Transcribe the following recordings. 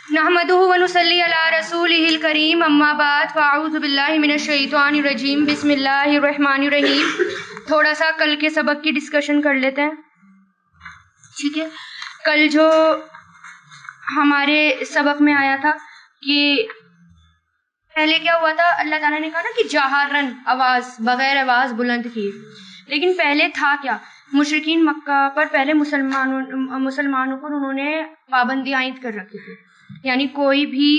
نحمدہ ونصلی علی رسولہ الکریم اما بعد فاعوذ باللہ من الشیطان الرجیم بسم اللہ الرحمن الرحیم. تھوڑا سا کل کے سبق کی ڈسکشن کر لیتے ہیں. ٹھیک ہے, کل جو ہمارے سبق میں آیا تھا کہ پہلے کیا ہوا تھا, اللہ تعالیٰ نے کہا نا کہ جہارن آواز, بغیر آواز بلند کیے. لیکن پہلے تھا کیا, مشرکین مکہ پر پہلے مسلمانوں پر انہوں نے پابندی عائد کر رکھی تھی. یعنی کوئی بھی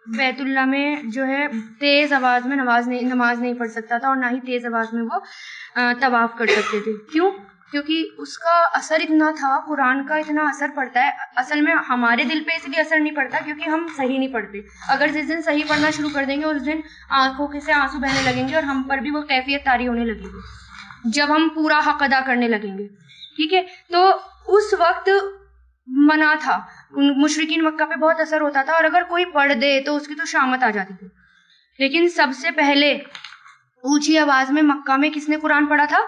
بیت اللہ میں جو ہے تیز آواز میں نماز نہیں پڑھ سکتا تھا, اور نہ ہی تیز آواز میں وہ طواف کر سکتے تھے. کیوں؟ کیونکہ اس کا اثر اتنا تھا, قرآن کا اتنا اثر پڑتا ہے. اصل میں ہمارے دل پہ اس لیے اثر نہیں پڑتا کیونکہ ہم صحیح نہیں پڑھتے. اگر جس دن صحیح پڑھنا شروع کر دیں گے اس دن آنکھوں سے آنسو بہنے لگیں گے, اور ہم پر بھی وہ کیفیت طاری ہونے لگے گی جب ہم پورا حق ادا کرنے لگیں گے. ٹھیک ہے, تو اس وقت منع تھا, مشرکین مکہ پہ بہت اثر ہوتا تھا, اور اگر کوئی پڑھ دے تو اس کی تو شامت آ جاتی تھی. لیکن سب سے پہلے اونچی آواز میں مکہ میں کس نے قرآن پڑھا تھا؟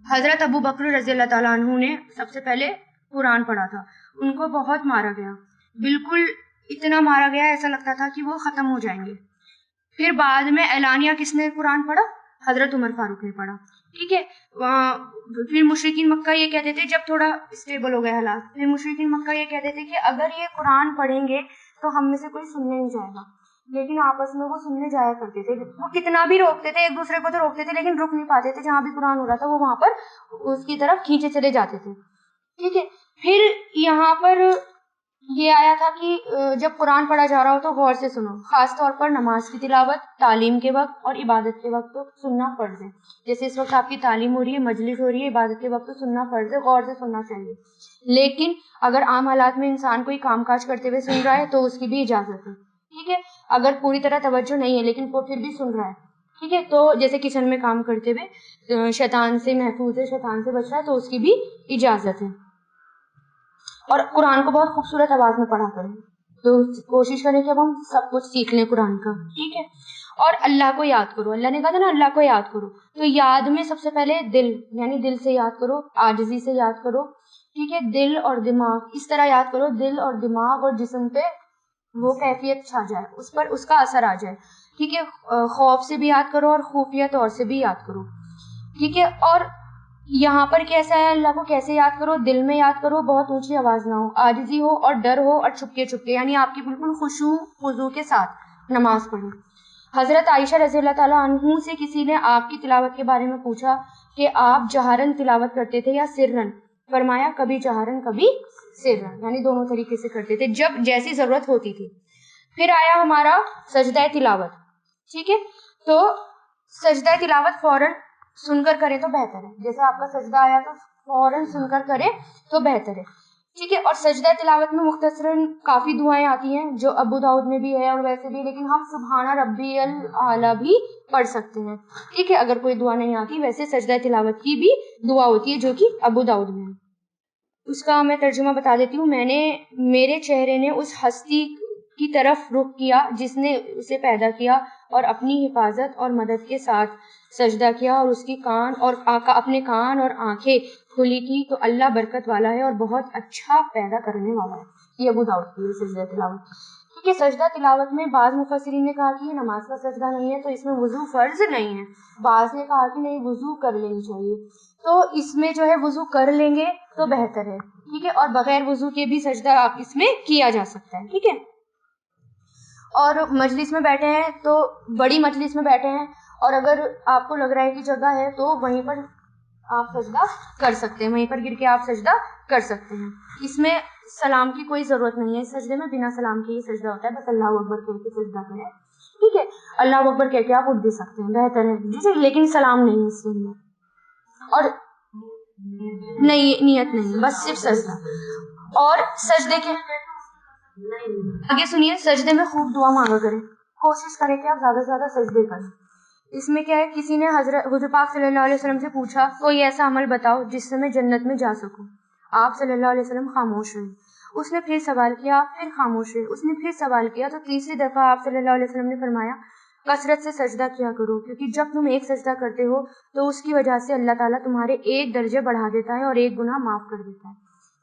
حضرت ابو بکر رضی اللہ تعالیٰ عنہ نے سب سے پہلے قرآن پڑھا تھا. ان کو بہت مارا گیا, بالکل اتنا مارا گیا ایسا لگتا تھا کہ وہ ختم ہو جائیں گے. پھر بعد میں اعلانیہ کس نے قرآن پڑھا؟ حضرت عمر فاروق نے پڑھا. ٹھیک ہے, پھر مشرکین مکہ یہ کہتے تھے, جب تھوڑا اسٹیبل ہو گئے حالات, پھر مشرکین مکہ یہ کہتے تھے کہ اگر یہ قرآن پڑھیں گے تو ہم میں سے کوئی سننے نہیں جائے گا. لیکن آپس میں وہ سننے جایا کرتے تھے. وہ کتنا بھی روکتے تھے, ایک دوسرے کو تو روکتے تھے لیکن رک نہیں پاتے تھے. جہاں بھی قرآن ہو رہا تھا وہ وہاں پر اس کی طرف کھینچے چلے جاتے تھے. ٹھیک ہے, پھر یہاں پر یہ آیا تھا کہ جب قرآن پڑھا جا رہا ہو تو غور سے سنو, خاص طور پر نماز کی تلاوت, تعلیم کے وقت اور عبادت کے وقت تو سننا فرض ہے. جیسے اس وقت آپ کی تعلیم ہو رہی ہے, مجلس ہو رہی ہے, عبادت کے وقت تو سننا فرض ہے, غور سے سننا چاہیے. لیکن اگر عام حالات میں انسان کوئی کام کاج کرتے ہوئے سن رہا ہے تو اس کی بھی اجازت ہے. ٹھیک ہے, اگر پوری طرح توجہ نہیں ہے لیکن وہ پھر بھی سن رہا ہے, ٹھیک ہے, تو جیسے کچن میں کام کرتے ہوئے شیطان سے محفوظ ہے, شیطان سے بچ رہا ہے, تو اس کی بھی اجازت ہے. اور قرآن کو بہت خوبصورت آواز میں پڑھا کریں, تو کوشش کریں کہ اب ہم سب کچھ سیکھ لیں قرآن کا. ٹھیک ہے, اور اللہ کو یاد کرو. اللہ نے کہا تھا نا اللہ کو یاد کرو, تو یاد میں سب سے پہلے دل, یعنی دل سے یاد کرو, عاجزی سے یاد کرو. ٹھیک ہے, دل اور دماغ اس طرح یاد کرو, دل اور دماغ اور جسم پہ وہ کیفیت چھا جائے, اس پر اس کا اثر آ جائے. ٹھیک ہے, خوف سے بھی یاد کرو اور خفیہ طور سے بھی یاد کرو. ٹھیک ہے, اور یہاں پر کیسا ہے, اللہ کو کیسے یاد کرو؟ دل میں یاد کرو, بہت اونچی آواز نہ ہو, عاجزی ہو اور ڈر ہو, اور چھپکے چھپکے, یعنی آپ کی بالکل خشوع خضوع کے ساتھ نماز پڑھیں. حضرت عائشہ رضی اللہ تعالیٰ عنہ سے کسی نے آپ کی تلاوت کے بارے میں پوچھا کہ آپ جہرن تلاوت کرتے تھے یا سرن؟ فرمایا کبھی جہرن کبھی سرن, یعنی دونوں طریقے سے کرتے تھے جب جیسی ضرورت ہوتی تھی. پھر آیا ہمارا سجدہ تلاوت. ٹھیک ہے, تو سجدہ تلاوت فوراً سن کر کریں تو بہتر ہے. جیسے آپ کا سجدہ آیا تو فوراً سن کر کریں تو بہتر ہے. ٹھیک ہے, اور سجدہ تلاوت میں مختصراً کافی دعائیں آتی ہیں جو ابو داؤد میں بھی ہے اور ویسے بھی, لیکن ہم سبحان ربی الاعلیٰ بھی پڑھ سکتے ہیں. ٹھیک ہے, اگر کوئی دعا نہیں آتی, ویسے سجدہ تلاوت کی بھی دعا ہوتی ہے جو کہ ابو داؤد میں ہے. اس کا میں ترجمہ بتا دیتی ہوں. میرے چہرے نے اس ہستی کی طرف رخ کیا جس نے اسے پیدا کیا اور اپنی حفاظت اور مدد کے ساتھ سجدہ کیا, اور اس کی اپنے کان اور آنکھیں کھلی کی, تو اللہ برکت والا ہے اور بہت اچھا پیدا کرنے والا ہے. یہ ابو داؤد کی سجدہ تلاوت. کیونکہ سجدہ تلاوت میں بعض مفسرین نے کہا کہ یہ نماز کا سجدہ نہیں ہے تو اس میں وضو فرض نہیں ہے. بعض نے کہا کہ نہیں, وضو کر لینی چاہیے, تو اس میں جو ہے وضو کر لیں گے تو بہتر ہے. ٹھیک ہے, اور بغیر وضو کے بھی سجدہ اس میں کیا جا سکتا ہے. ٹھیک ہے, اور مجلس میں بیٹھے ہیں تو بڑی مجلس میں بیٹھے ہیں, اور اگر آپ کو لگ رہا ہے کہ جگہ ہے تو وہیں پر آپ سجدہ کر سکتے ہیں, وہیں پر گر کے آپ سجدہ کر سکتے ہیں. اس میں سلام کی کوئی ضرورت نہیں ہے. اس سجدے میں بنا سلام کے یہ سجدہ ہوتا ہے, بس اللہ اکبر کہہ کے سجدہ کریں. ٹھیک ہے, اللہ اکبر کہہ کے آپ اٹھ بھی سکتے ہیں, بہتر ہے, لیکن سلام نہیں ہے اس کے اندر, اور نہیں نیت نہیں, بس صرف سجدہ. اور سجدے کے آگے سنیے, سجدے میں خوب دعا مانگا کریں, کوشش کریں کہ آپ زیادہ سے زیادہ سجدے کریں. اس میں کیا ہے, کسی نے حضور پاک صلی اللہ علیہ وسلم سے پوچھا کوئی ایسا عمل بتاؤ جس سے میں جنت میں جا سکوں. آپ صلی اللہ علیہ وسلم خاموش رہے. اس نے پھر سوال کیا, پھر خاموش رہے. اس نے پھر سوال کیا, تو تیسری دفعہ آپ صلی اللہ علیہ وسلم نے فرمایا کثرت سے سجدہ کیا کرو, کیونکہ جب تم ایک سجدہ کرتے ہو تو اس کی وجہ سے اللہ تعالیٰ تمہارے ایک درجے بڑھا دیتا ہے اور ایک گناہ معاف کر دیتا ہے.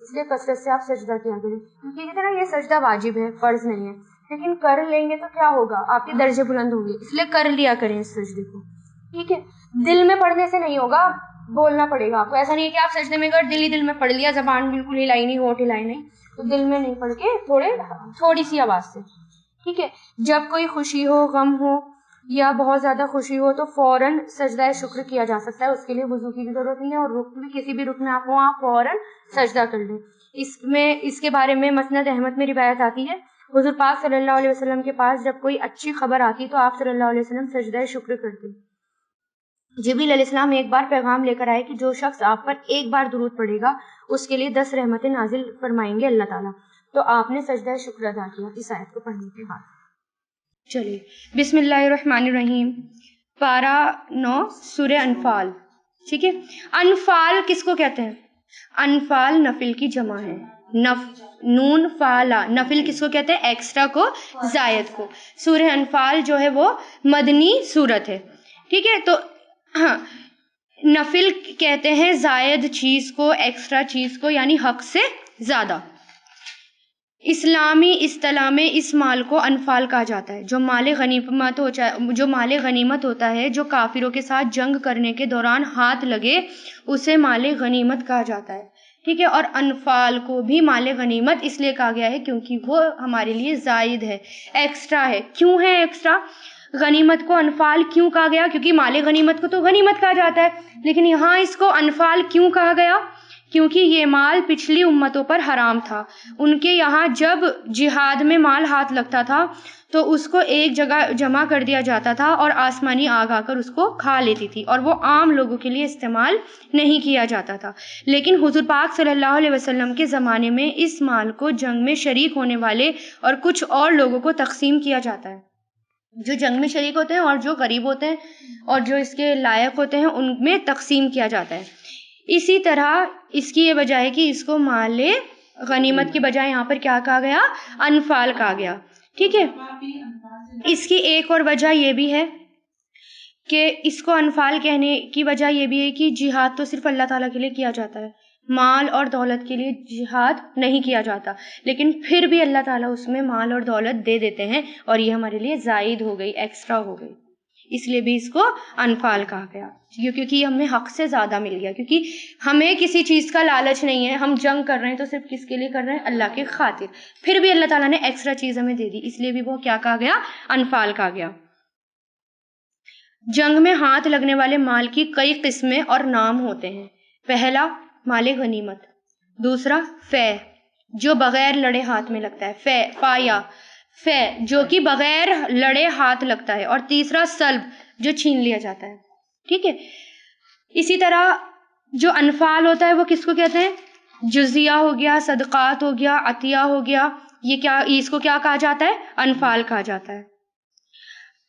اس لیے کثرت سے آپ سجدہ کیا کریں، کیونکہ کہتے ہیں نا یہ سجدہ واجب ہے، فرض نہیں ہے، لیکن کر لیں گے تو کیا ہوگا، آپ کے درجے بلند ہوں گے، اس لیے کر لیا کریں اس سجدے کو، ٹھیک ہے. دل میں پڑھنے سے نہیں ہوگا، بولنا پڑے گا آپ کو. ایسا نہیں ہے کہ آپ سجدے میں اگر دل میں پڑھ لیا، زبان بالکل ہلائی نہیں، ہونٹ ہلائی نہیں، تو دل میں نہیں پڑھ کے تھوڑی سی آواز سے، ٹھیک ہے. جب کوئی خوشی ہو، غم ہو یا بہت زیادہ خوشی ہو تو فوراً سجدہ شکر کیا جا سکتا ہے. اس کے لیے وضو کی بھی ضرورت نہیں ہے، اور رکن میں کسی بھی رکن میں آپ ہوں آپ فوراً سجدہ کر لیں. اس کے بارے میں مسند احمد میں روایت آتی ہے، حضور پاک صلی اللہ علیہ وسلم کے پاس جب کوئی اچھی خبر آتی تو آپ صلی اللہ علیہ وسلم سجدہ شکر کرتے. جبریل علیہ السلام ایک بار پیغام لے کر آئے کہ جو شخص آپ پر ایک بار درود پڑھے گا اس کے لیے 10 رحمتیں نازل فرمائیں گے اللہ تعالیٰ. تو آپ نے سجدہ شکر ادا کیا اس آیت کو پڑھنے کے بعد. چلیے بسم اللہ الرحمن الرحیم. پارہ 9 سورہ انفال. ٹھیک ہے. انفال کس کو کہتے ہیں؟ انفال نفل کی جمع ہے. نون فالا نفل کس کو کہتے ہیں؟ ایکسٹرا کو، زائد کو. سورہ انفال جو ہے وہ مدنی سورت ہے. ٹھیک ہے. تو ہاں نفل کہتے ہیں زائد چیز کو، ایکسٹرا چیز کو، یعنی حق سے زیادہ. اسلامی اصطلاح میں اس مال کو انفال کہا جاتا ہے جو مال غنیمت ہوتا ہے، جو کافروں کے ساتھ جنگ کرنے کے دوران ہاتھ لگے اسے مال غنیمت کہا جاتا ہے. ٹھیک ہے. اور انفال کو بھی مال غنیمت اس لیے کہا گیا ہے کیونکہ وہ ہمارے لیے زائد ہے، ایکسٹرا ہے. کیوں ہے ایکسٹرا؟ غنیمت کو انفال کیوں کہا گیا؟ کیونکہ مال غنیمت کو تو غنیمت کہا جاتا ہے، لیکن یہاں اس کو انفال کیوں کہا گیا؟ کیونکہ یہ مال پچھلی امتوں پر حرام تھا. ان کے یہاں جب جہاد میں مال ہاتھ لگتا تھا تو اس کو ایک جگہ جمع کر دیا جاتا تھا اور آسمانی آگ آ کر اس کو کھا لیتی تھی، اور وہ عام لوگوں کے لیے استعمال نہیں کیا جاتا تھا. لیکن حضور پاک صلی اللہ علیہ وسلم کے زمانے میں اس مال کو جنگ میں شریک ہونے والے اور کچھ اور لوگوں کو تقسیم کیا جاتا ہے. جو جنگ میں شریک ہوتے ہیں اور جو غریب ہوتے ہیں اور جو اس کے لائق ہوتے ہیں ان میں تقسیم کیا جاتا ہے. اسی طرح اس کی یہ وجہ ہے کہ اس کو مال غنیمت کی بجائے یہاں پر کیا کہا گیا؟ انفال کہا گیا. ٹھیک ہے. اس کی ایک اور وجہ یہ بھی ہے کہ اس کو انفال کہنے کی وجہ یہ بھی ہے کہ جہاد تو صرف اللہ تعالیٰ کے لیے کیا جاتا ہے، مال اور دولت کے لیے جہاد نہیں کیا جاتا، لیکن پھر بھی اللہ تعالیٰ اس میں مال اور دولت دے دیتے ہیں، اور یہ ہمارے لیے زائد ہو گئی، ایکسٹرا ہو گئی. اس لیے بھی اس کو انفال کہا گیا، کیونکہ ہمیں حق سے زیادہ مل گیا. کیونکہ ہمیں کسی چیز کا لالچ نہیں ہے، ہم جنگ کر رہے ہیں تو صرف کس کے لیے کر رہے ہیں؟ اللہ کی خاطر. پھر بھی اللہ تعالیٰ نے ایکسٹرا چیز ہمیں دے دی، اس لیے بھی وہ کیا کہا گیا؟ انفال کہا گیا. جنگ میں ہاتھ لگنے والے مال کی کئی قسمیں اور نام ہوتے ہیں. پہلا مال غنیمت، دوسرا فے جو بغیر لڑے ہاتھ میں لگتا ہے، فے جو کہ بغیر لڑے ہاتھ لگتا ہے، اور تیسرا سلب جو چھین لیا جاتا ہے. ٹھیک ہے. اسی طرح جو انفال ہوتا ہے وہ کس کو کہتے ہیں؟ جزیہ ہو گیا، صدقات ہو گیا، عطیہ ہو گیا، اس کو کیا کہا جاتا ہے؟ انفال کہا جاتا ہے.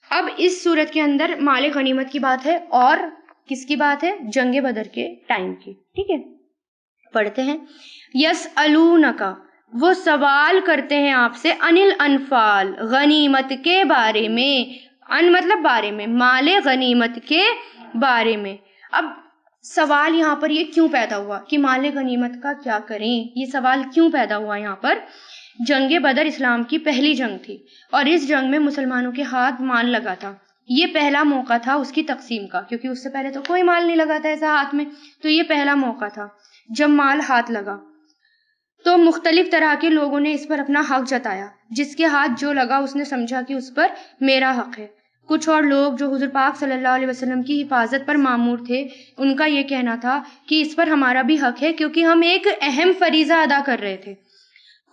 اب اس صورت کے اندر مال غنیمت کی بات ہے اور کس کی بات ہے؟ جنگ بدر کے ٹائم کی. ٹھیک ہے. پڑھتے ہیں. یسألونکا وہ سوال کرتے ہیں آپ سے، انل انفال غنیمت کے بارے میں، ان مطلب بارے میں، مال غنیمت کے بارے میں. اب سوال یہاں پر یہ کیوں پیدا ہوا کہ مال غنیمت کا کیا کریں؟ یہ سوال کیوں پیدا ہوا یہاں پر؟ جنگ بدر اسلام کی پہلی جنگ تھی، اور اس جنگ میں مسلمانوں کے ہاتھ مال لگا تھا. یہ پہلا موقع تھا اس کی تقسیم کا، کیونکہ اس سے پہلے تو کوئی مال نہیں لگا تھا ایسا ہاتھ میں. تو یہ پہلا موقع تھا جب مال ہاتھ لگا. تو مختلف طرح کے لوگوں نے اس پر اپنا حق جتایا. جس کے ہاتھ جو لگا اس نے سمجھا کہ اس پر میرا حق ہے. کچھ اور لوگ جو حضور پاک صلی اللہ علیہ وسلم کی حفاظت پر مامور تھے، ان کا یہ کہنا تھا کہ اس پر ہمارا بھی حق ہے، کیونکہ ہم ایک اہم فریضہ ادا کر رہے تھے.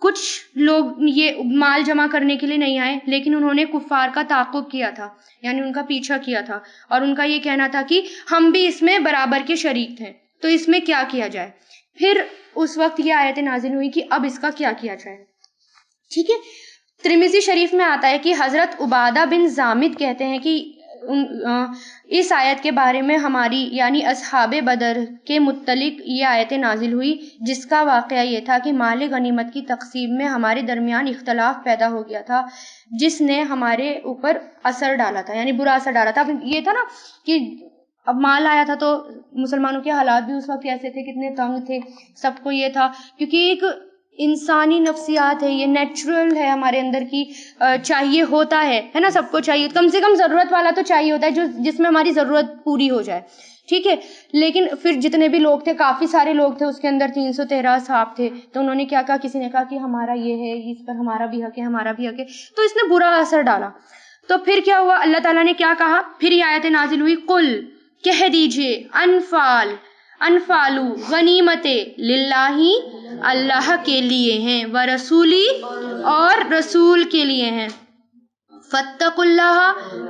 کچھ لوگ یہ مال جمع کرنے کے لیے نہیں آئے، لیکن انہوں نے کفار کا تعاقب کیا تھا، یعنی ان کا پیچھا کیا تھا، اور ان کا یہ کہنا تھا کہ ہم بھی اس میں برابر کے شریک تھے، تو اس میں کیا کیا جائے. پھر اس وقت یہ آیت نازل ہوئی کہ اب اس کا کیا کیا جائے. ٹھیک ہے. ترمذی شریف میں آتا ہے کہ حضرت عبادہ بن زامت کہتے ہیں کہ اس آیت کے بارے میں ہماری یعنی اصحاب بدر کے متعلق یہ آیت نازل ہوئی، جس کا واقعہ یہ تھا کہ مال غنیمت کی تقسیم میں ہمارے درمیان اختلاف پیدا ہو گیا تھا، جس نے ہمارے اوپر اثر ڈالا تھا، یعنی برا اثر ڈالا تھا. یہ تھا نا کہ اب مال آیا تھا تو مسلمانوں کے حالات بھی اس وقت ایسے تھے، کتنے تنگ تھے، سب کو یہ تھا، کیونکہ ایک انسانی نفسیات ہے، یہ نیچرل ہے ہمارے اندر کی، چاہیے ہوتا ہے نا، سب کو چاہیے، کم سے کم ضرورت والا تو چاہیے ہوتا ہے جس میں ہماری ضرورت پوری ہو جائے، ٹھیک ہے. لیکن پھر جتنے بھی لوگ تھے، کافی سارے لوگ تھے، اس کے اندر 313 اصحاب تھے، تو انہوں نے کیا کہا، کسی نے کہا کہ ہمارا یہ ہے، اس پر ہمارا بھی حق ہے، ہمارا بھی حق ہے، تو اس نے برا اثر ڈالا. تو پھر کیا ہوا، اللہ تعالیٰ نے کیا کہا، پھر یہ آیت نازل ہوئی، قل کہہ دیجئے، انفالو غنیمتیں للہ اللہ کے لیے ہیں، ورسولی اور رسول کے لیے ہیں، فاتقوا اللہ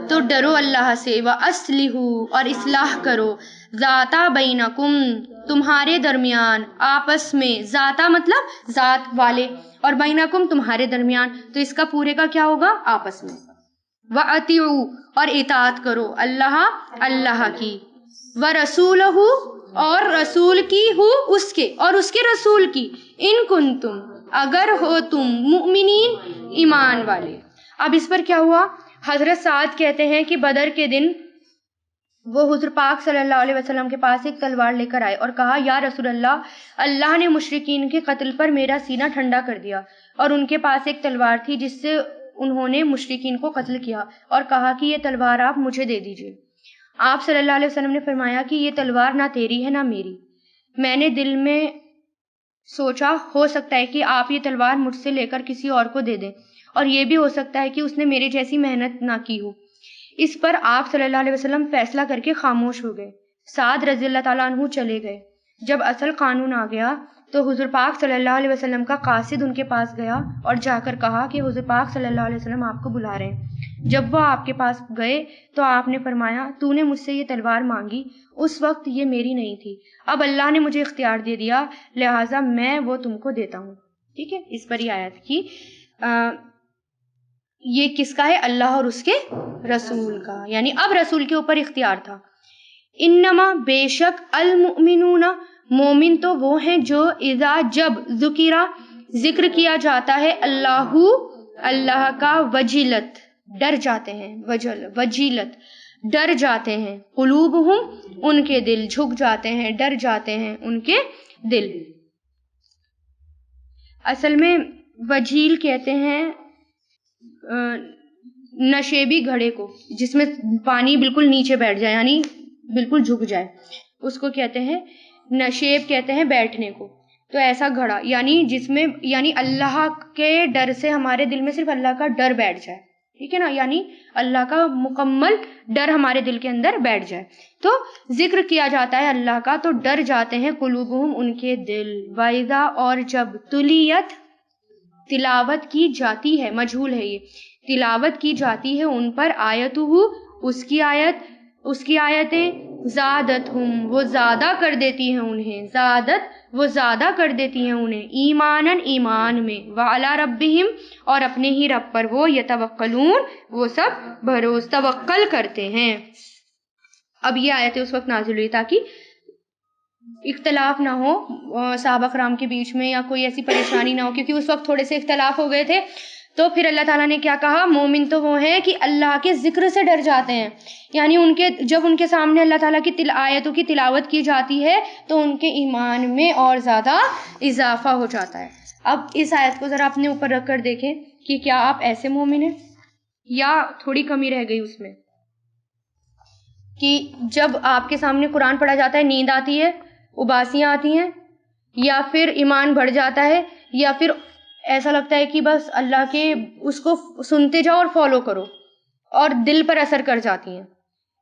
تو ڈرو اللہ سے، وَأَصْلِحُوا اور اصلاح کرو، ذَاتَ بَيْنَكُمْ تمہارے درمیان، آپس میں، ذاتہ مطلب ذات والے، اور بینکم تمہارے درمیان، تو اس کا پورے کا کیا ہوگا، آپس میں. وَأَطِیعُوا اور اطاعت کرو اللہ کی، وَرَسُولَهُ اور رسول کی، اس کے اور اس کے رسول کی، ان کنتم اگر ہو تم، مؤمنین ایمان والے. اب اس پر کیا ہوا، حضرت سعد کہتے ہیں کہ بدر کے دن وہ حضور پاک صلی اللہ علیہ وسلم کے پاس ایک تلوار لے کر آئے اور کہا، یا رسول اللہ نے مشرکین کے قتل پر میرا سینہ ٹھنڈا کر دیا، اور ان کے پاس ایک تلوار تھی جس سے انہوں نے مشرکین کو قتل کیا، اور کہا کہ یہ تلوار آپ مجھے دے دیجئے. آپ صلی اللہ علیہ وسلم نے فرمایا کہ یہ تلوار نہ تیری ہے نہ میری، میں نے دل میں سوچا ہو سکتا ہے کہ آپ یہ تلوار مجھ سے لے کر کسی اور کو دے دیں، اور یہ بھی ہو سکتا ہے کہ اس نے میرے جیسی محنت نہ کی ہو. اس پر آپ صلی اللہ علیہ وسلم فیصلہ کر کے خاموش ہو گئے. سعد رضی اللہ تعالیٰ عنہ چلے گئے. جب اصل قانون آ گیا تو حضور پاک صلی اللہ علیہ وسلم کا قاصد ان کے پاس گیا اور جا کر کہا کہ حضور پاک صلی اللہ علیہ وسلم آپ کو بلا رہے ہیں. جب وہ آپ کے پاس گئے تو آپ نے فرمایا، تو نے مجھ سے یہ تلوار مانگی، اس وقت یہ میری نہیں تھی، اب اللہ نے مجھے اختیار دے دیا، لہٰذا میں وہ تم کو دیتا ہوں. ٹھیک ہے، اس پر یہ آیت کی یہ کس کا ہے، اللہ اور اس کے رسول کا، یعنی اب رسول کے اوپر اختیار تھا. انما بے شک، المؤمنون مومن تو وہ ہیں جو اذا جب ذکر کیا جاتا ہے اللہ کا، وجلت ڈر جاتے ہیں، وجلت ڈر جاتے ہیں، قلوبہم ان کے دل جھک جاتے ہیں، ڈر جاتے ہیں ان کے دل. اصل میں وجیل کہتے ہیں نشیبی گھڑے کو، جس میں پانی بالکل نیچے بیٹھ جائے، یعنی بالکل جھک جائے، اس کو کہتے ہیں نشیب، کہتے ہیں بیٹھنے کو. تو ایسا گھڑا، یعنی جس میں، یعنی اللہ کے ڈر سے ہمارے دل میں صرف اللہ کا ڈر بیٹھ جائے، ٹھیک ہے نا، یعنی اللہ کا مکمل ڈر ہمارے دل کے اندر بیٹھ جائے. تو ذکر کیا جاتا ہے اللہ کا تو ڈر جاتے ہیں، قلوبہم ان کے دل، وَإِذَا اور جب، تُلِیَت تلاوت کی جاتی ہے، مجہول ہے یہ، تلاوت کی جاتی ہے ان پر، آیتہ اس کی آیتیں، زادتہم وہ زیادہ کر دیتی ہیں انہیں، وہ زیادہ کر دیتی ہیں انہیں، ایماناً ایمان میں، وعلی ربہم اور اپنے ہی رب پر وہ، یتوکلون وہ سب توکل کرتے ہیں. اب یہ آیتیں اس وقت نازل ہوئی تاکہ اختلاف نہ ہو صحابہ کرام کے بیچ میں، یا کوئی ایسی پریشانی نہ ہو، کیونکہ اس وقت تھوڑے سے اختلاف ہو گئے تھے. تو پھر اللہ تعالیٰ نے کیا کہا، مومن تو وہ ہیں کہ اللہ کے ذکر سے ڈر جاتے ہیں، یعنی جب ان کے سامنے اللہ تعالیٰ کی آیتوں کی تلاوت کی جاتی ہے تو ان کے ایمان میں اور زیادہ اضافہ ہو جاتا ہے. اب اس آیت کو ذرا اپنے اوپر رکھ کر دیکھیں کہ کیا آپ ایسے مومن ہیں، یا تھوڑی کمی رہ گئی اس میں، کہ جب آپ کے سامنے قرآن پڑھا جاتا ہے نیند آتی ہے، اباسیاں آتی ہیں، یا پھر ایمان بڑھ جاتا ہے، یا پھر ایسا لگتا ہے کہ بس اللہ کے اس کو سنتے جاؤ اور فالو کرو، اور دل پر اثر کر جاتی ہیں.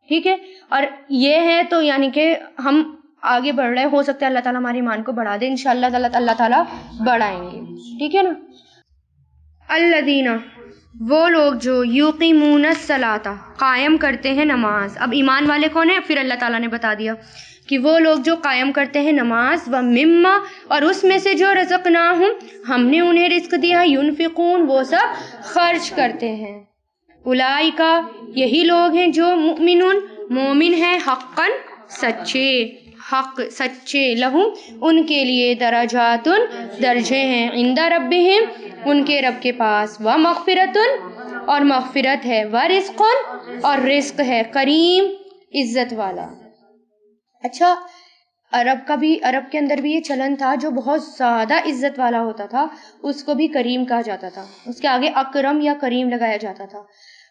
ٹھیک ہے، اور یہ ہے تو یعنی کہ ہم آگے بڑھ رہے ہیں، ہو سکتا ہے اللہ تعالیٰ ہمارے ایمان کو بڑھا دے، انشاءاللہ اللہ تعالیٰ بڑھائیں گے. ٹھیک ہے نا. الذین وہ لوگ جو یقیمون الصلاۃ قائم کرتے ہیں نماز. اب ایمان والے کون ہیں، پھر اللہ تعالیٰ نے بتا دیا کہ وہ لوگ جو قائم کرتے ہیں نماز، ومما اور اس میں سے جو رزقناہم ہم نے انہیں رزق دیا، ینفقون وہ سب خرچ کرتے ہیں. اولئک یہی لوگ ہیں جو مؤمنون مومن ہیں، حقاً سچے، لہم ان کے لیے، درجات درجے ہیں، عند ربہم ان کے رب کے پاس، ومغفرۃ اور مغفرت ہے، ورزق اور رزق ہے، کریم عزت والا. اچھا عرب کے اندر بھی یہ چلن تھا، جو بہت زیادہ عزت والا ہوتا تھا اس کو بھی کریم کہا جاتا تھا، اس کے آگے اکرم یا کریم لگایا جاتا تھا.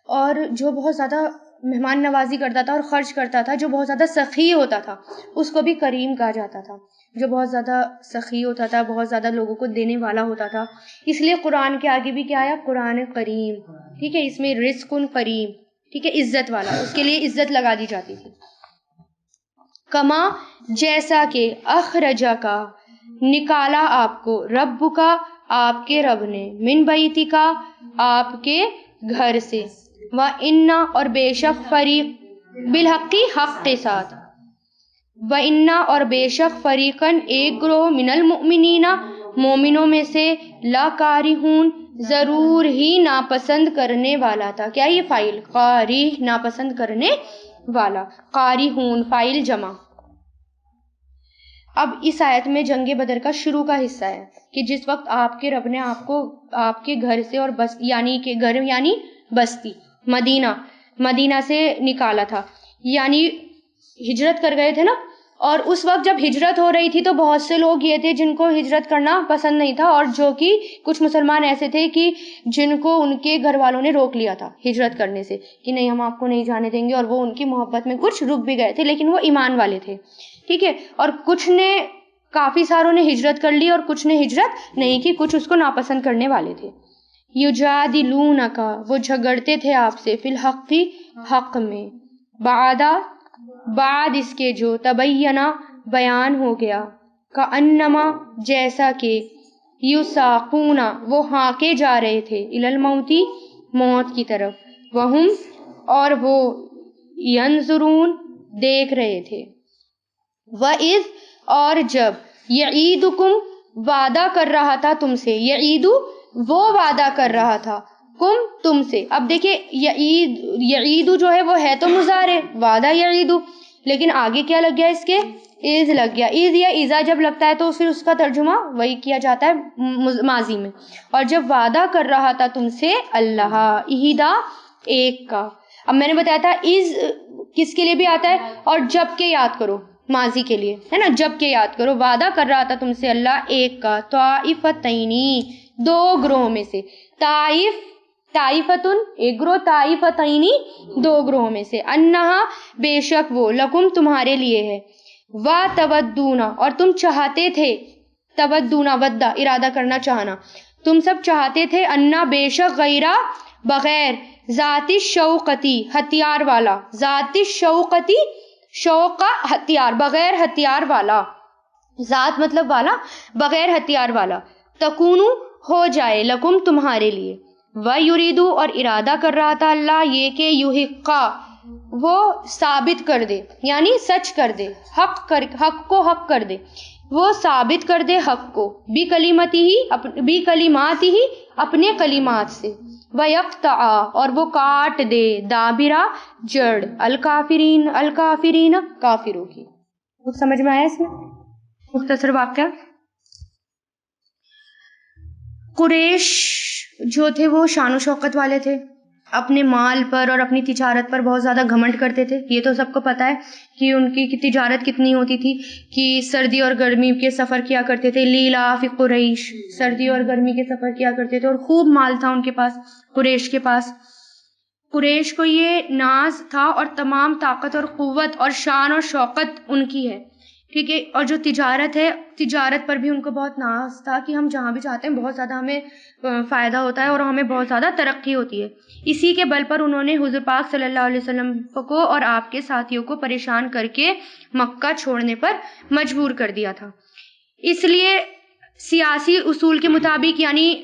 اور جو بہت زیادہ مہمان نوازی کرتا تھا اور خرچ کرتا تھا، جو بہت زیادہ سخی ہوتا تھا، اس کو بھی کریم کہا جاتا تھا. جو بہت زیادہ سخی ہوتا تھا، بہت زیادہ لوگوں کو دینے والا ہوتا تھا. اس لیے قرآن کے آگے بھی کیا آیا؟ قرآن کریم. ٹھیک ہے، اس میں رزق کریم، ٹھیک ہے، عزت والا، اس کے لیے عزت لگا دی جاتی تھی. کما جیسا کہ اخرجا کا نکالا آپ کو، رب کا آپ کے رب نے، من بیتی کا آپ کے گھر سے، وَإِنَّا اور بے شک فریق بالحقی حق کے ساتھ، وَإِنَّا اور بے شک فریقاً ایک گروہ من المؤمنین مومنوں میں سے، لا کارہون ضرور ہی ناپسند کرنے والا تھا. کیا یہ فائل؟ قاری، ناپسند کرنے والا، قارہون فائل جمع. اب اس آیت میں جنگ بدر کا شروع کا حصہ ہے کہ جس وقت آپ کے رب نے آپ کو آپ کے گھر سے، اور بس یعنی کہ گھر یعنی بستی مدینہ سے نکالا تھا، یعنی ہجرت کر گئے تھے نا. اور اس وقت جب ہجرت ہو رہی تھی تو بہت سے لوگ یہ تھے جن کو ہجرت کرنا پسند نہیں تھا، اور جو کہ کچھ مسلمان ایسے تھے کہ جن کو ان کے گھر والوں نے روک لیا تھا ہجرت کرنے سے، کہ نہیں ہم آپ کو نہیں جانے دیں گے، اور وہ ان کی محبت میں کچھ رک بھی گئے تھے، لیکن وہ ایمان والے تھے. ٹھیک ہے، اور کچھ نے، کافی ساروں نے ہجرت کر لی اور کچھ نے ہجرت نہیں کی، کچھ اس کو ناپسند کرنے والے تھے. یجادلونک وہ جھگڑتے تھے آپ سے، فی الحق حق میں، بعد اس کے جو تبینہ بیان ہو گیا، کأنما جیسا کہ یساقون وہ ہانکے جا رہے تھے، الی الموت موت کی طرف، وہم اور وہ ینظرون دیکھ رہے تھے. وَإِذْ اور جب یعیدکم وعدہ کر رہا تھا تم سے، یعیدو وہ وعدہ کر رہا تھا، کم تم سے. اب دیکھیں یعیدو جو ہے وہ ہے تو مضارع، وعدہ یعیدو، لیکن آگے کیا لگ گیا اس کے؟ از لگ گیا. از یا ایزا جب لگتا ہے تو پھر اس کا ترجمہ وہی کیا جاتا ہے ماضی میں. اور جب وعدہ کر رہا تھا تم سے اللہ، اہدا ایک کا. اب میں نے بتایا تھا از کس کے لیے بھی آتا ہے، اور جب کے یاد کرو ماضی کے لیے ہے نا، جب کے یاد کرو. وعدہ کر رہا تھا تم سے اللہ ایک کا، طائفتینی دو گروہوں میں سے، طائفتن ایک گروہ، طائفتینی دو گروہوں میں سے، انہا بے شک وہ، لکم تمہارے لیے ہے، وَتَوَدُّونَ اور تم چاہتے تھے، تودون ودا ارادہ کرنا چاہنا، تم سب چاہتے تھے، انا بے شک غیرہ بغیر، ذات الشوقتی ہتھیار والا، ذات الشوقتی شوق کا ہتھیار، بغیر ہتھیار والا، ذات مطلب والا، بغیر ہتھیار والا، تکونو ہو جائے، لکم تمہارے لیے. وَيُرِيدُ اور ارادہ کر رہا تھا اللہ یہ کہ یحقا وہ ثابت کر دے، یعنی سچ کر دے، حق کو حق کر دے، وہ ثابت کر دے حق کو، بکلماتی ہی اپنے کلمات سے، وَيَقْطَعَ اور وہ کاٹ دے، دابرہ جڑ، الکافرین کافروں کی. کچھ سمجھ میں آیا اس میں؟ مختصر واقعہ. قریش جو تھے وہ شان و شوکت والے تھے، اپنے مال پر اور اپنی تجارت پر بہت زیادہ گھمنڈ کرتے تھے. یہ تو سب کو پتہ ہے کہ ان کی تجارت کتنی ہوتی تھی، کہ سردی اور گرمی کے سفر کیا کرتے تھے. لیلاف قریش، سردی اور گرمی کے سفر کیا کرتے تھے، اور خوب مال تھا ان کے پاس، قریش کے پاس. قریش کو یہ ناز تھا، اور تمام طاقت اور قوت اور شان اور شوکت ان کی ہے. ٹھیک ہے، اور جو تجارت ہے، تجارت پر بھی ان کو بہت ناز تھا کہ ہم جہاں بھی چاہتے ہیں بہت زیادہ ہمیں فائدہ ہوتا ہے اور ہمیں بہت زیادہ ترقی ہوتی ہے. اسی کے بل پر انہوں نے حضور پاک صلی اللہ علیہ وسلم کو اور آپ کے ساتھیوں کو پریشان کر کے مکہ چھوڑنے پر مجبور کر دیا تھا. اس لیے سیاسی اصول کے مطابق، یعنی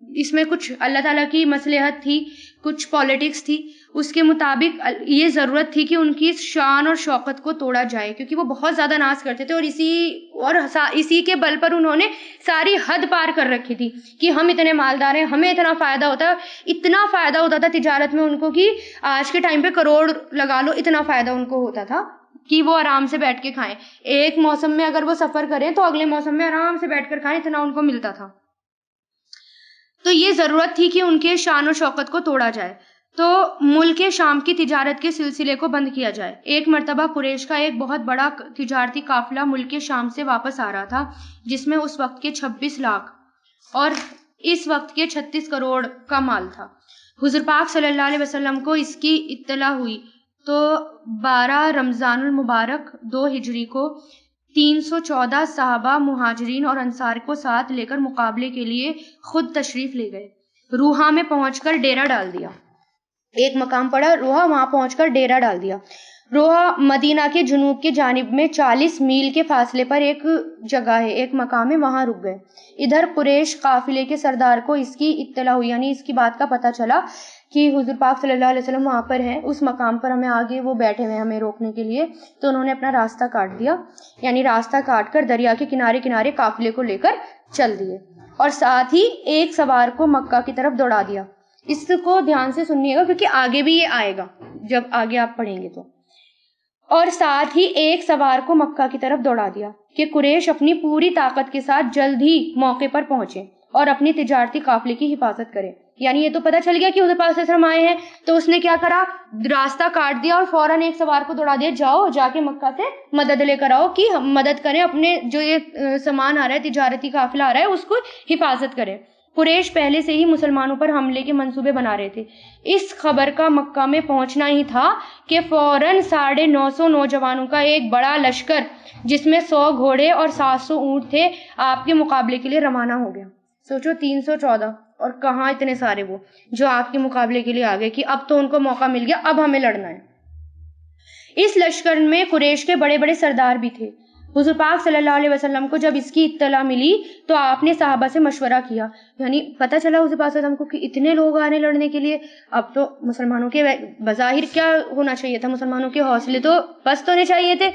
اس میں کچھ اللہ تعالیٰ کی مصلحت تھی، کچھ پالیٹکس تھی، اس کے مطابق یہ ضرورت تھی کہ ان کی شان اور شوکت کو توڑا جائے، کیونکہ وہ بہت زیادہ ناز کرتے تھے، اور اسی کے بل پر انہوں نے ساری حد پار کر رکھی تھی کہ ہم اتنے مالدار ہیں، ہمیں اتنا فائدہ ہوتا ہے. اتنا فائدہ ہوتا تھا تجارت میں ان کو کہ آج کے ٹائم پہ کروڑ لگا لو، اتنا فائدہ ان کو ہوتا تھا کہ وہ آرام سے بیٹھ کے کھائیں. ایک موسم میں اگر وہ سفر کریں تو اگلے موسم میں آرام سے بیٹھ کر کھائیں، اتنا ان کو ملتا تھا. تو یہ ضرورت تھی کہ ان کے شان و شوکت کو توڑا جائے. تو ملک شام کی تجارت کے سلسلے کو بند کیا جائے۔ ایک مرتبہ قریش کا ایک بہت بڑا تجارتی قافلہ ملک شام سے واپس آ رہا تھا، جس میں اس وقت کے 26 لاکھ اور اس وقت کے 36 کروڑ کا مال تھا۔ حضور پاک صلی اللہ علیہ وسلم کو اس کی اطلاع ہوئی تو 12 رمضان المبارک 2 ہجری کو 314 صحابہ، مہاجرین اور انصار کو ساتھ لے کر مقابلے کے لیے خود تشریف لے گئے۔ روحا میں پہنچ کر ڈیرا ڈال دیا۔ ایک مقام پڑا روحا، وہاں پہنچ کر ڈیرا ڈال دیا۔ روحا مدینہ کے جنوب کی جانب میں 40 میل کے فاصلے پر ایک جگہ ہے، ایک مقام ہے، وہاں رک گئے۔ ادھر قریش قافلے کے سردار کو اس کی اطلاع ہوئی، یعنی اس کی بات کا پتہ چلا کہ حضور پاک صلی اللہ علیہ وسلم وہاں پر ہیں، اس مقام پر ہمیں آگے وہ بیٹھے ہوئے ہمیں روکنے کے لیے۔ تو انہوں نے اپنا راستہ کاٹ دیا، یعنی راستہ کاٹ کر دریا کے کنارے کنارے قافلے کو لے کر چل دیے، اور ساتھ ہی ایک سوار کو مکہ کی طرف دوڑا دیا۔ اس کو دھیان سے سنیے گا کیونکہ آگے بھی یہ آئے گا جب آگے آپ پڑھیں گے تو۔ اور ساتھ ہی ایک سوار کو مکہ کی طرف دوڑا دیا کہ قریش اپنی پوری طاقت کے ساتھ جلد ہی موقع پر پہنچے اور اپنی تجارتی قافلے کی حفاظت کرے۔ یعنی یہ تو پتہ چل گیا کہ حضور پاک صلی اللہ علیہ وسلم آئے ہیں، تو اس نے کیا کرا، راستہ کاٹ دیا اور فوراً ایک سوار کو دوڑا دیا، جاؤ جا کے مکہ سے مدد لے کر آؤ کہ ہم مدد کریں، اپنے جو یہ سامان آ رہا ہے، تجارتی قافلہ آ رہا ہے، اس کو حفاظت کریں۔ قریش پہلے سے ہی مسلمانوں پر حملے کے منصوبے بنا رہے تھے۔ اس خبر کا مکہ میں پہنچنا ہی تھا کہ فوراً 950 نوجوانوں کا ایک بڑا لشکر، جس میں 100 گھوڑے اور 700 اونٹ تھے، آپ کے مقابلے کے لیے روانہ ہو گیا۔ سوچو 314 اور کہاں اتنے سارے وہ جو آپ کے مقابلے کے لیے آ گئے کہ اب تو ان کو موقع مل گیا، اب ہمیں لڑنا ہے۔ اس لشکر میں قریش کے بڑے بڑے سردار بھی تھے۔ حضور پاک صلی اللہ علیہ وسلم کو جب اس کی اطلاع ملی تو آپ نے صحابہ سے مشورہ کیا، یعنی پتہ چلا حضور پاک صلی اللہ علیہ وسلم کو کہ اتنے لوگ آ رہے ہیں لڑنے کے لیے، اب تو مسلمانوں کے بظاہر کیا ہونا چاہیے تھا، مسلمانوں کے حوصلے تو پست ہونے چاہیے تھے۔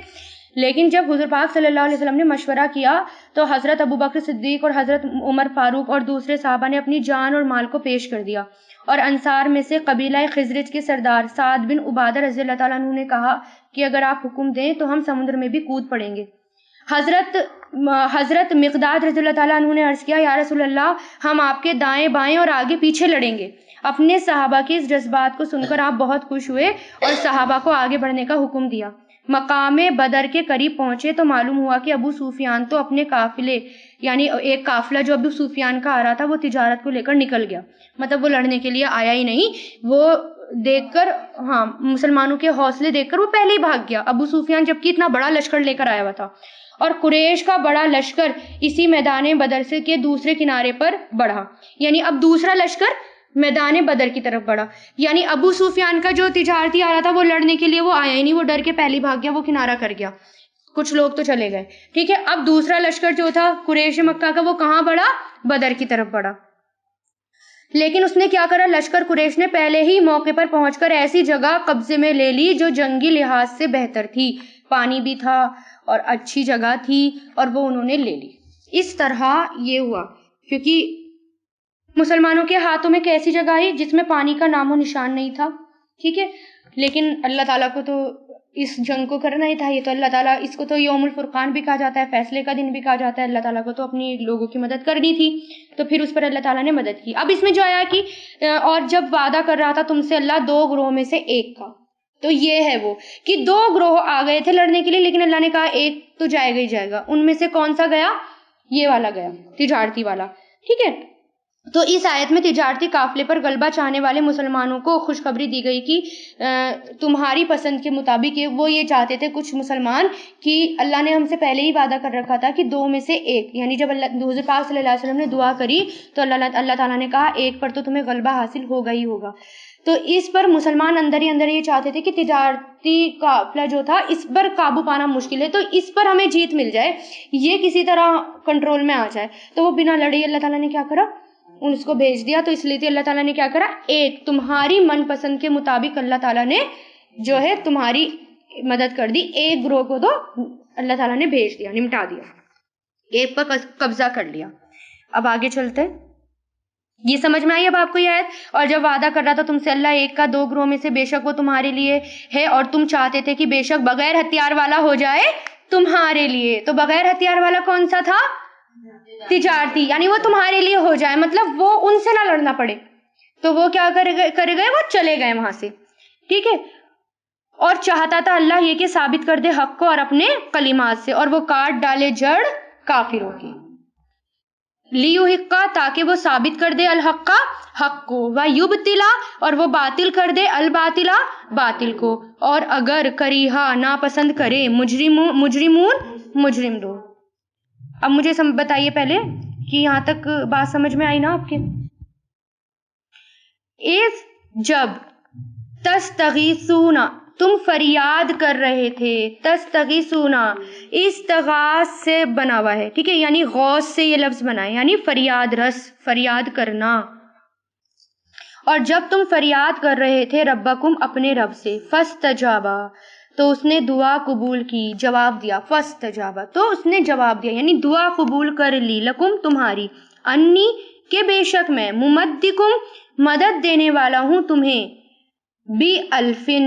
لیکن جب حضور پاک صلی اللہ علیہ وسلم نے مشورہ کیا تو حضرت ابوبکر صدیق اور حضرت عمر فاروق اور دوسرے صحابہ نے اپنی جان اور مال کو پیش کر دیا، اور انصار میں سے قبیلہ خزرج کے سردار سعد بن عبادہ رضی اللہ تعالیٰ عنہ نے کہا کہ اگر آپ حکم دیں تو ہم سمندر میں بھی کود پڑیں گے۔ حضرت مقداد رضی اللہ تعالیٰ عنہ نے عرض کیا، یا رسول اللہ، ہم آپ کے دائیں بائیں اور آگے پیچھے لڑیں گے۔ اپنے صحابہ کے اس جذبات کو سن کر آپ بہت خوش ہوئے اور صحابہ کو آگے بڑھنے کا حکم دیا۔ مقام بدر کے قریب پہنچے تو معلوم ہوا کہ ابو سفیان تو اپنے قافلے، یعنی ایک قافلہ جو ابو سفیان کا آ رہا تھا، وہ تجارت کو لے کر نکل گیا، مطلب وہ لڑنے کے لیے آیا ہی نہیں۔ وہ دیکھ کر، ہاں، مسلمانوں کے حوصلے دیکھ کر وہ پہلے ہی بھاگ گیا، ابو سفیان جبکہ اتنا بڑا لشکر لے کر آیا ہوا تھا۔ اور قریش کا بڑا لشکر اسی میدان بدر سے کے دوسرے کنارے پر بڑھا، یعنی اب دوسرا لشکر میدان بدر کی طرف بڑھا، یعنی ابو سفیان کا جو تجارتی آ رہا تھا وہ لڑنے کے لیے وہ آیا ہی نہیں، وہ ڈر کے پہلے بھاگ گیا، وہ کنارہ کر گیا، کچھ لوگ تو چلے گئے، ٹھیک ہے۔ اب دوسرا لشکر جو تھا قریش مکہ کا، وہ کہاں بڑھا؟ بدر کی طرف بڑھا۔ لیکن اس نے کیا کرا، لشکر قریش نے پہلے ہی موقع پر پہنچ کر ایسی جگہ قبضے میں لے لی جو جنگی لحاظ سے بہتر تھی، پانی بھی تھا اور اچھی جگہ تھی، اور وہ انہوں نے لے لی۔ اس طرح یہ ہوا کیونکہ مسلمانوں کے ہاتھوں میں کیسی جگہ آئی جس میں پانی کا نام و نشان نہیں تھا، ٹھیک ہے۔ لیکن اللہ تعالیٰ کو تو اس جنگ کو کرنا ہی تھا، یہ تو اللہ تعالیٰ، اس کو تو یوم الفرقان بھی کہا جاتا ہے، فیصلے کا دن بھی کہا جاتا ہے، اللہ تعالیٰ کو تو اپنی لوگوں کی مدد کرنی تھی، تو پھر اس پر اللہ تعالیٰ نے مدد کی۔ اب اس میں جو آیا کہ اور جب وعدہ کر رہا تھا تم سے اللہ 2 گروہ میں سے ایک کا، تو یہ ہے وہ کہ 2 گروہ آ گئے تھے لڑنے کے لیے، لیکن اللہ نے کہا ایک تو جائے گا ہی جائے گا۔ ان میں سے کون سا گیا؟ یہ والا گیا، تجارتی والا، ٹھیک ہے۔ تو اس آیت میں تجارتی قافلے پر غلبہ چاہنے والے مسلمانوں کو خوشخبری دی گئی کہ تمہاری پسند کے مطابق، وہ یہ چاہتے تھے کچھ مسلمان کہ اللہ نے ہم سے پہلے ہی وعدہ کر رکھا تھا کہ 2 میں سے ایک، یعنی جب حضور پاک صلی اللہ علیہ وسلم نے دعا کری تو اللہ تعالیٰ نے کہا ایک پر تو تمہیں غلبہ حاصل ہوگا ہی ہوگا۔ تو اس پر مسلمان اندر ہی اندر یہ چاہتے تھے کہ تجارتی قافلہ جو تھا اس پر قابو پانا مشکل ہے، تو اس پر ہمیں جیت مل جائے، یہ کسی طرح کنٹرول میں آ جائے۔ تو وہ بنا لڑے اللہ تعالیٰ نے کیا کرا، اس کو بھیج دیا۔ تو اس لیے اللہ تعالیٰ نے کیا کرا، ایک تمہاری من پسند کے مطابق اللہ تعالیٰ نے جو ہے تمہاری مدد کر دی، ایک گروہ کو تو اللہ تعالیٰ نے بھیج دیا، نمٹا دیا، ایک پر قبضہ کر لیا۔ اب آگے چلتے ہیں، یہ سمجھ میں آئی اب آپ کو یہ آیت؟ اور جب وعدہ کر رہا تھا تم سے اللہ ایک کا 2 گروہ میں سے، بے شک وہ تمہارے لیے ہے، اور تم چاہتے تھے کہ بے شک بغیر ہتھیار والا ہو جائے تمہارے لیے۔ تو بغیر ہتھیار والا کون سا تھا؟ تجارتی، یعنی وہ تمہارے لیے ہو جائے، مطلب وہ ان سے نہ لڑنا پڑے، تو وہ کیا کرے گئے, وہ چلے گئے وہاں سے, ٹھیک ہے. اور چاہتا تھا اللہ یہ کہ ثابت کر دے حق کو اور اپنے کلمات سے, اور وہ کاٹ ڈالے جڑ کافروں کی, لیحقا تاکہ وہ ثابت کر دے الحق کا حق کو, ویبتلا اور وہ باطل کر دے الباطلا باطل کو, اور اگر کریہا ناپسند کرے مجرمون مجرم لوگ. اب مجھے بتائیے پہلے کہ یہاں تک بات سمجھ میں آئی نا آپ کے؟ جب تستغیثون تم فریاد کر رہے تھے, تستغیثون استغاث سے بنا ہوا ہے, ٹھیک ہے, یعنی غوث سے یہ لفظ بنا ہے, یعنی فریاد رس, فریاد کرنا. اور جب تم فریاد کر رہے تھے ربکم اپنے رب سے, فاستجابا تو اس نے دعا قبول کی, جواب دیا, فاستجابا تو اس نے جواب دیا, یعنی دعا قبول کر لی, لکم تمہاری, انی کہ بے شک میں, ممدکم مدد دینے والا ہوں تمہیں, بی الفن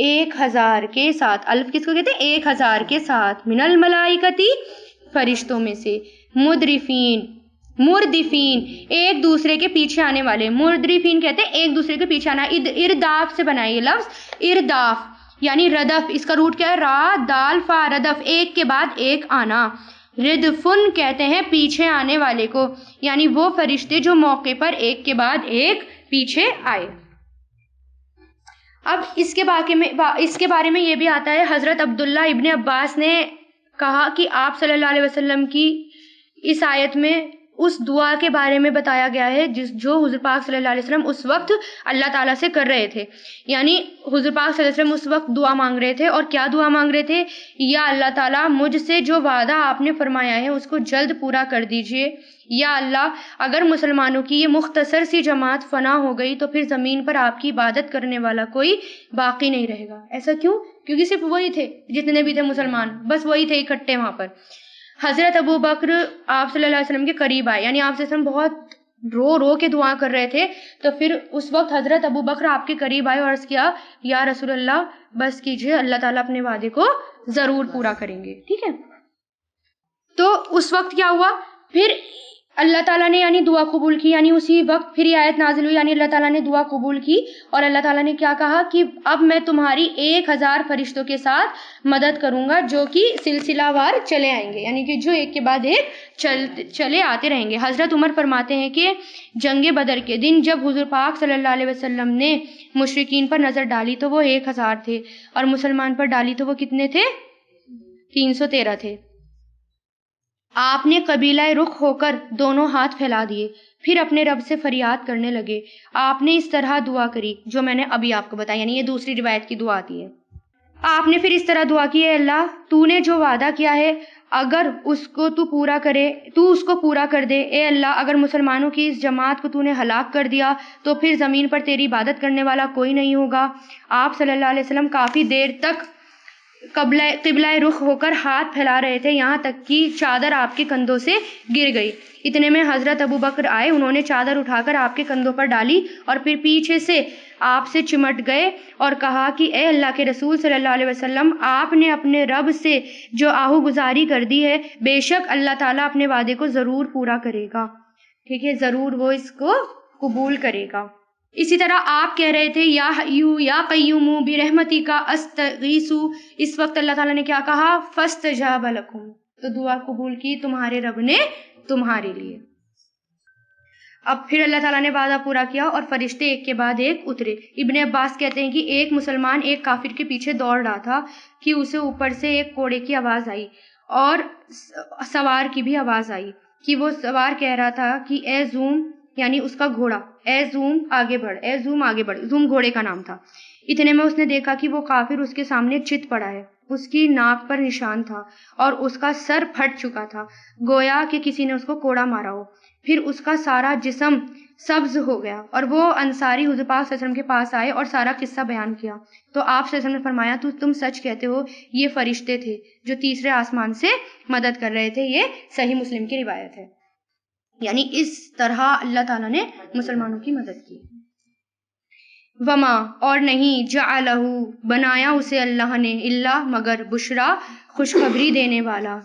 1000 کے ساتھ, الف کس کو کہتے ہیں 1000 کے ساتھ, من الملائکتی فرشتوں میں سے, مردفین ایک دوسرے کے پیچھے آنے والے, مردفین کہتے ہیں ایک دوسرے کے پیچھے آنا, ارداف سے بنا یہ لفظ, ارداف یعنی ردف, اس کا روٹ کیا ہے, را دال فا, ردف ایک کے بعد ایک آنا. ردفن کہتے ہیں پیچھے آنے والے کو, یعنی وہ فرشتے جو موقع پر ایک کے بعد ایک پیچھے آئے. اب اس کے بارے میں یہ بھی آتا ہے, حضرت عبداللہ ابن عباس نے کہا کہ آپ صلی اللہ علیہ وسلم کی اس آیت میں اس دعا کے بارے میں بتایا گیا ہے جو حضور پاک صلی اللہ علیہ وسلم اس وقت اللہ تعالیٰ سے کر رہے تھے. یعنی حضور پاک صلی اللہ علیہ وسلم اس وقت دعا مانگ رہے تھے, اور کیا دعا مانگ رہے تھے, یا اللہ تعالیٰ مجھ سے جو وعدہ آپ نے فرمایا ہے اس کو جلد پورا کر دیجئے, یا اللہ اگر مسلمانوں کی یہ مختصر سی جماعت فنا ہو گئی تو پھر زمین پر آپ کی عبادت کرنے والا کوئی باقی نہیں رہے گا. ایسا کیوں؟ کیونکہ صرف وہی تھے, جتنے بھی تھے مسلمان, بس وہی تھے اکٹھے وہاں پر. حضرت ابو بکر آپ صلی اللہ علیہ وسلم کے قریب آئے, یعنی آپ صلی اللہ علیہ وسلم بہت رو کے دعا کر رہے تھے, تو پھر اس وقت حضرت ابو بکر آپ کے قریب آئے اور عرض کیا, یا رسول اللہ بس کیجئے, اللہ تعالیٰ اپنے وعدے کو ضرور پورا کریں گے. ٹھیک ہے, تو اس وقت کیا ہوا, پھر اللہ تعالیٰ نے یعنی دعا قبول کی, یعنی اسی وقت پھر یہ آیت نازل ہوئی, یعنی اللہ تعالیٰ نے دعا قبول کی, اور اللہ تعالیٰ نے کیا کہا کہ اب میں تمہاری 1000 فرشتوں کے ساتھ مدد کروں گا جو کہ سلسلہ وار چلے آئیں گے, یعنی کہ جو ایک کے بعد ایک چلے آتے رہیں گے. حضرت عمر فرماتے ہیں کہ جنگ بدر کے دن جب حضور پاک صلی اللہ علیہ وسلم نے مشرکین پر نظر ڈالی تو وہ 1000 تھے, اور مسلمان پر ڈالی تو وہ کتنے تھے, 313 تھے. آپ نے قبیلہ رخ ہو کر دونوں ہاتھ پھیلا دیے, پھر اپنے رب سے فریاد کرنے لگے. آپ نے اس طرح دعا کری جو میں نے ابھی آپ کو بتایا, یعنی یہ دوسری روایت کی دعا آتی ہے. آپ نے پھر اس طرح دعا کی, اے اللہ تو نے جو وعدہ کیا ہے اگر اس کو تو اس کو پورا کر دے. اے اللہ اگر مسلمانوں کی اس جماعت کو تو نے ہلاک کر دیا تو پھر زمین پر تیری عبادت کرنے والا کوئی نہیں ہوگا. آپ صلی اللہ علیہ وسلم کافی دیر تک قبلہ رخ ہو کر ہاتھ پھیلا رہے تھے, یہاں تک کہ چادر آپ کے کندھوں سے گر گئی. اتنے میں حضرت ابو بکر آئے, انہوں نے چادر اٹھا کر آپ کے کندھوں پر ڈالی اور پھر پیچھے سے آپ سے چمٹ گئے اور کہا کہ اے اللہ کے رسول صلی اللہ علیہ وسلم, آپ نے اپنے رب سے جو آہو گزاری کر دی ہے, بے شک اللہ تعالیٰ اپنے وعدے کو ضرور پورا کرے گا. ٹھیک ہے, ضرور وہ اس کو قبول کرے گا. اسی طرح آپ کہہ رہے تھے یا حیو یا قیوم برحمتی کا استغیثو, اس وقت اللہ تعالیٰ نے کیا کہا, فاستجاب لکم, تو دعا قبول کی تمہارے رب نے تمہارے لیے. اب پھر اللہ تعالیٰ نے وعدہ پورا کیا اور فرشتے ایک کے بعد ایک اترے. ابن عباس کہتے ہیں کہ ایک مسلمان ایک کافر کے پیچھے دوڑ رہا تھا کہ اسے اوپر سے ایک کوڑے کی آواز آئی اور سوار کی بھی آواز آئی کہ وہ سوار کہہ رہا تھا کہ اے زوم, یعنی اس کا گھوڑا, اے زوم آگے بڑھ, اے زوم آگے بڑھ. زوم گھوڑے کا نام تھا. اتنے میں اس نے دیکھا کہ وہ کافر اس کے سامنے چت پڑا ہے, اس کی ناک پر نشان تھا اور اس کا سر پھٹ چکا تھا, گویا کہ کسی نے اس کو کوڑا مارا ہو. پھر اس کا سارا جسم سبز ہو گیا اور وہ انصاری حضور پاک صلی اللہ علیہ وسلم کے پاس آئے اور سارا قصہ بیان کیا. تو آپ صلی اللہ علیہ وسلم نے فرمایا تم سچ کہتے ہو, یہ فرشتے تھے جو تیسرے آسمان سے مدد کر رہے تھے. یہ صحیح مسلم کی روایت ہے. یعنی اس طرح اللہ تعالیٰ نے مسلمانوں کی مدد کی. وما اور نہیں, جعلہ بنایا اسے اللہ نے, اللہ مگر, بشرا خوشخبری دینے والا,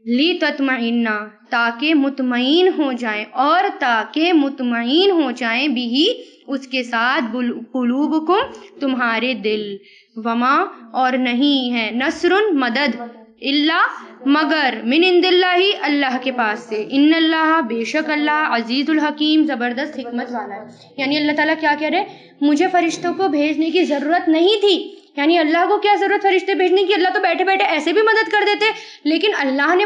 لِتَطْمَئِنَّ تاکہ مطمئن ہو جائیں، اور تاکہ مطمئن ہو جائیں بھی اس کے ساتھ قلوبکم تمہارے دل، وما اور نہیں ہے نصر مدد، اللہ مگر من عند اللہ اللہ کے پاس سے، ان اللہ بے شک اللہ عزیز الحکیم زبردست حکمت والا ہے۔ یعنی اللہ تعالیٰ کیا کہہ رہے، مجھے فرشتوں کو بھیجنے کی ضرورت نہیں تھی، یعنی اللہ کو کیا ضرورت فرشتے بھیجنے کی، اللہ تو بیٹھے بیٹھے ایسے بھی مدد کر دیتے، لیکن اللہ نے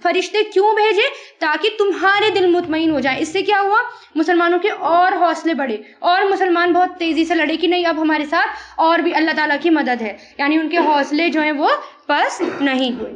فرشتے کیوں بھیجے؟ تاکہ تمہارے دل مطمئن ہو جائیں۔ اس سے کیا ہوا، مسلمانوں کے اور حوصلے بڑھے، اور مسلمان بہت تیزی سے لڑے کہ نہیں اب ہمارے ساتھ اور بھی اللہ تعالیٰ کی مدد ہے، یعنی ان کے حوصلے جو ہیں وہ پست نہیں ہوئے۔